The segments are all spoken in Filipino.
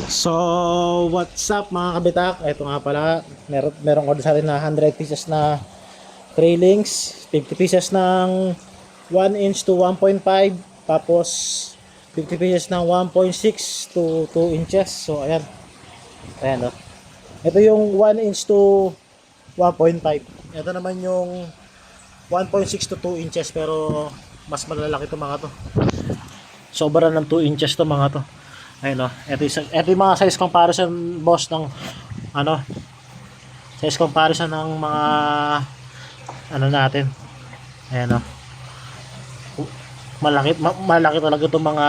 So, what's up mga kabitak? Ito nga pala, merong order sa atin na 100 pieces na railings, 50 pieces ng 1 inch to 1.5, tapos 50 pieces ng 1.6 to 2 inches. So, ayan. Ayan, oh. Ito yung 1 inch to 1.5. Ito naman yung 1.6 to 2 inches, pero mas malalaki to mga to. Sobra ng 2 inches to mga to. Ayun, oh. Ito yung mga size comparison, boss, ng ano, size comparison ng mga ano natin. Ayun, oh. Malaki talaga itong mga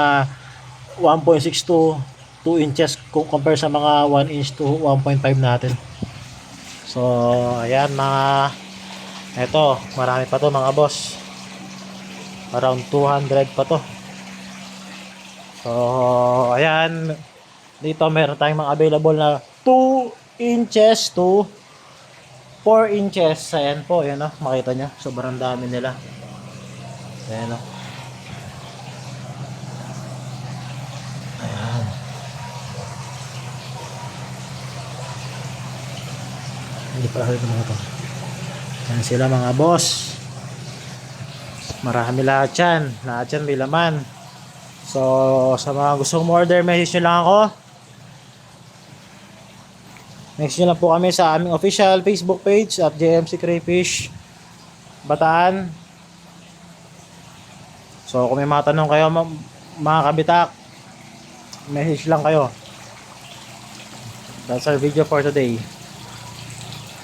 1.6 to 2 inches kung compare sa mga 1 inch to 1.5 natin. So, ayan mga, eto, marami pa to mga boss. Around 200 pa to. So, ayan. Dito meron tayong mga available na 2 inches to 4 inches. Ayan po, ayan o. Makita nyo, sobrang dami nila. Ayan o. Ayan. Hindi pa rin mga ito. Ayan sila mga boss. Marami lahat yan. Lahat yan may laman. So, sa mga gustong order, message nyo lang ako. Message nyo lang po kami sa aming official Facebook page at JMC Crayfish Bataan. So, kung may mga tanong kayo mga kabitak, message lang kayo. That's our video for today.